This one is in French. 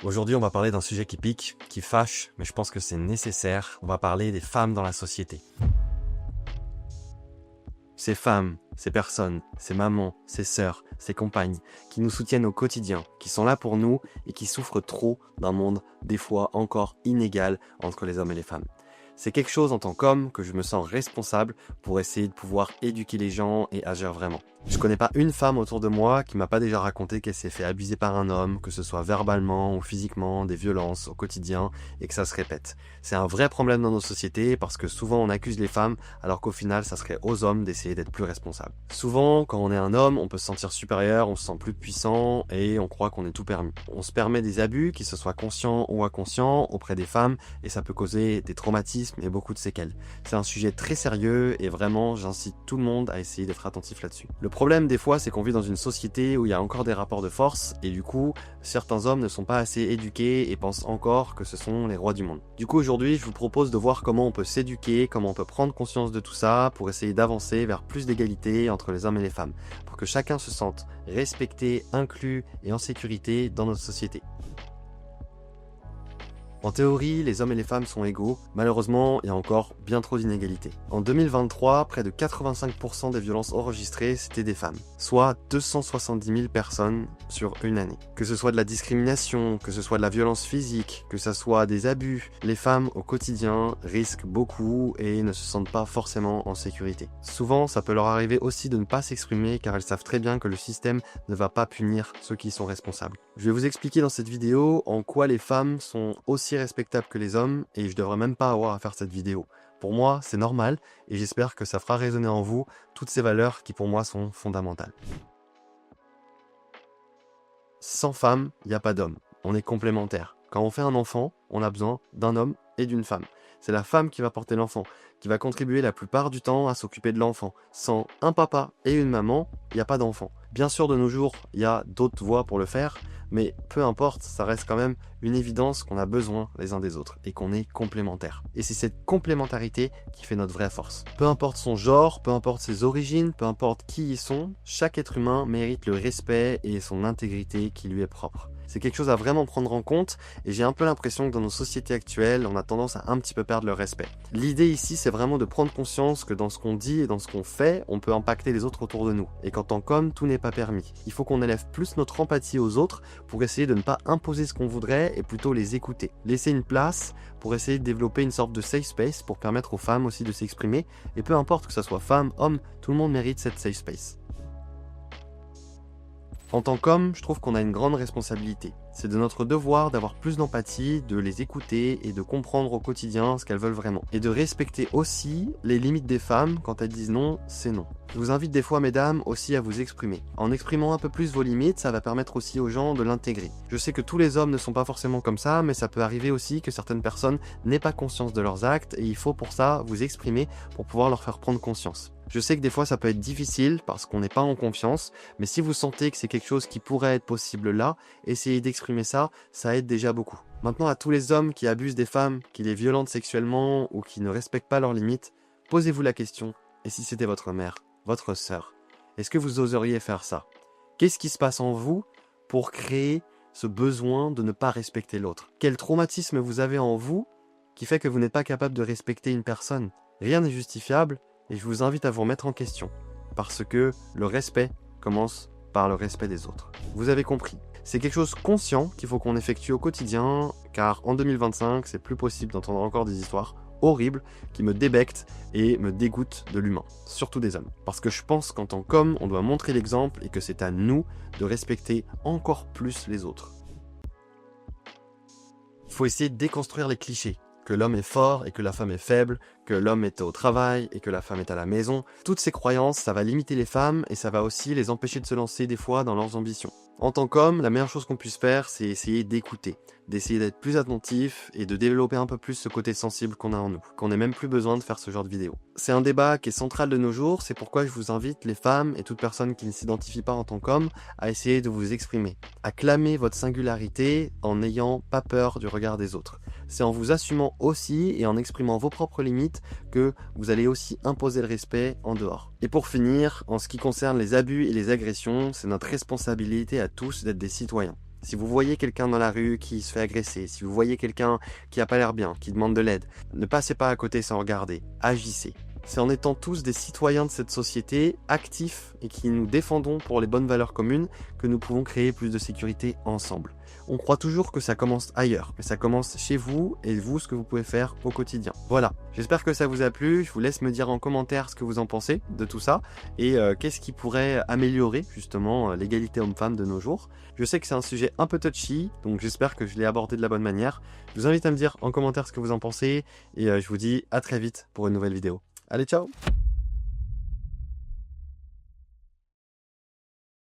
Aujourd'hui, on va parler d'un sujet qui pique, qui fâche, mais je pense que c'est nécessaire. On va parler des femmes dans la société. Ces femmes, ces personnes, ces mamans, ces sœurs, ces compagnes, qui nous soutiennent au quotidien, qui sont là pour nous et qui souffrent trop d'un monde, des fois encore inégal, entre les hommes et les femmes. C'est quelque chose en tant qu'homme que je me sens responsable pour essayer de pouvoir éduquer les gens et agir vraiment. Je connais pas une femme autour de moi qui m'a pas déjà raconté qu'elle s'est fait abuser par un homme, que ce soit verbalement ou physiquement, des violences au quotidien, et que ça se répète. C'est un vrai problème dans nos sociétés parce que souvent on accuse les femmes alors qu'au final ça serait aux hommes d'essayer d'être plus responsables. Souvent quand on est un homme, on peut se sentir supérieur, on se sent plus puissant et on croit qu'on est tout permis. On se permet des abus, qu'ils se soient conscients ou inconscients, auprès des femmes et ça peut causer des traumatismes et beaucoup de séquelles. C'est un sujet très sérieux et vraiment j'incite tout le monde à essayer d'être attentif là-dessus. Le problème des fois c'est qu'on vit dans une société où il y a encore des rapports de force et du coup certains hommes ne sont pas assez éduqués et pensent encore que ce sont les rois du monde. Du coup aujourd'hui je vous propose de voir comment on peut s'éduquer, comment on peut prendre conscience de tout ça pour essayer d'avancer vers plus d'égalité entre les hommes et les femmes, pour que chacun se sente respecté, inclus et en sécurité dans notre société. En théorie, les hommes et les femmes sont égaux. Malheureusement, il y a encore bien trop d'inégalités. En 2023, près de 85% des violences enregistrées, c'était des femmes. Soit 270 000 personnes sur une année. Que ce soit de la discrimination, que ce soit de la violence physique, que ce soit des abus, les femmes au quotidien risquent beaucoup et ne se sentent pas forcément en sécurité. Souvent, ça peut leur arriver aussi de ne pas s'exprimer car elles savent très bien que le système ne va pas punir ceux qui sont responsables. Je vais vous expliquer dans cette vidéo en quoi les femmes sont aussi respectables que les hommes et je devrais même pas avoir à faire cette vidéo. Pour moi, c'est normal et j'espère que ça fera résonner en vous toutes ces valeurs qui pour moi sont fondamentales. Sans femme, il n'y a pas d'homme. On est complémentaires. Quand on fait un enfant, on a besoin d'un homme et d'une femme. C'est la femme qui va porter l'enfant, qui va contribuer la plupart du temps à s'occuper de l'enfant. Sans un papa et une maman, il n'y a pas d'enfant. Bien sûr, de nos jours, il y a d'autres voies pour le faire, mais peu importe, ça reste quand même une évidence qu'on a besoin les uns des autres et qu'on est complémentaires. Et c'est cette complémentarité qui fait notre vraie force. Peu importe son genre, peu importe ses origines, peu importe qui ils sont, chaque être humain mérite le respect et son intégrité qui lui est propre. C'est quelque chose à vraiment prendre en compte et j'ai un peu l'impression que dans nos sociétés actuelles, on a tendance à un petit peu perdre le respect. L'idée ici, c'est vraiment de prendre conscience que dans ce qu'on dit et dans ce qu'on fait, on peut impacter les autres autour de nous. Et qu'en tant qu'homme, tout n'est pas permis. Il faut qu'on élève plus notre empathie aux autres pour essayer de ne pas imposer ce qu'on voudrait et plutôt les écouter. Laisser une place pour essayer de développer une sorte de safe space pour permettre aux femmes aussi de s'exprimer. Et peu importe que ce soit femme, homme, tout le monde mérite cette safe space. En tant qu'homme, je trouve qu'on a une grande responsabilité. C'est de notre devoir d'avoir plus d'empathie, de les écouter et de comprendre au quotidien ce qu'elles veulent vraiment. Et de respecter aussi les limites des femmes quand elles disent non, c'est non. Je vous invite des fois, mesdames, aussi à vous exprimer. En exprimant un peu plus vos limites, ça va permettre aussi aux gens de l'intégrer. Je sais que tous les hommes ne sont pas forcément comme ça, mais ça peut arriver aussi que certaines personnes n'aient pas conscience de leurs actes et il faut pour ça vous exprimer pour pouvoir leur faire prendre conscience. Je sais que des fois ça peut être difficile parce qu'on n'est pas en confiance, mais si vous sentez que c'est quelque chose qui pourrait être possible là, essayez d'exprimer ça, ça aide déjà beaucoup. Maintenant à tous les hommes qui abusent des femmes, qui les violentent sexuellement ou qui ne respectent pas leurs limites, posez-vous la question, et si c'était votre mère, votre sœur, est-ce que vous oseriez faire ça? Qu'est-ce qui se passe en vous pour créer ce besoin de ne pas respecter l'autre? Quel traumatisme vous avez en vous qui fait que vous n'êtes pas capable de respecter une personne? Rien n'est justifiable. Et je vous invite à vous remettre en question, parce que le respect commence par le respect des autres. Vous avez compris. C'est quelque chose conscient qu'il faut qu'on effectue au quotidien, car en 2025, c'est plus possible d'entendre encore des histoires horribles qui me débectent et me dégoûtent de l'humain, surtout des hommes. Parce que je pense qu'en tant qu'homme, on doit montrer l'exemple et que c'est à nous de respecter encore plus les autres. Il faut essayer de déconstruire les clichés. Que l'homme est fort et que la femme est faible, que l'homme est au travail et que la femme est à la maison. Toutes ces croyances, ça va limiter les femmes et ça va aussi les empêcher de se lancer des fois dans leurs ambitions. En tant qu'homme, la meilleure chose qu'on puisse faire, c'est essayer d'écouter, d'essayer d'être plus attentif et de développer un peu plus ce côté sensible qu'on a en nous, qu'on n'ait même plus besoin de faire ce genre de vidéo. C'est un débat qui est central de nos jours, c'est pourquoi je vous invite, les femmes et toute personne qui ne s'identifie pas en tant qu'homme, à essayer de vous exprimer, à clamer votre singularité en n'ayant pas peur du regard des autres. C'est en vous assumant aussi et en exprimant vos propres limites que vous allez aussi imposer le respect en dehors. Et pour finir, en ce qui concerne les abus et les agressions, c'est notre responsabilité à tous d'être des citoyens. Si vous voyez quelqu'un dans la rue qui se fait agresser, si vous voyez quelqu'un qui a pas l'air bien, qui demande de l'aide, ne passez pas à côté sans regarder, agissez. C'est en étant tous des citoyens de cette société, actifs et qui nous défendons pour les bonnes valeurs communes, que nous pouvons créer plus de sécurité ensemble. On croit toujours que ça commence ailleurs, mais ça commence chez vous et vous, ce que vous pouvez faire au quotidien. Voilà, j'espère que ça vous a plu, je vous laisse me dire en commentaire ce que vous en pensez de tout ça, et qu'est-ce qui pourrait améliorer justement l'égalité homme-femme de nos jours. Je sais que c'est un sujet un peu touchy, donc j'espère que je l'ai abordé de la bonne manière. Je vous invite à me dire en commentaire ce que vous en pensez, et je vous dis à très vite pour une nouvelle vidéo. Allez, ciao!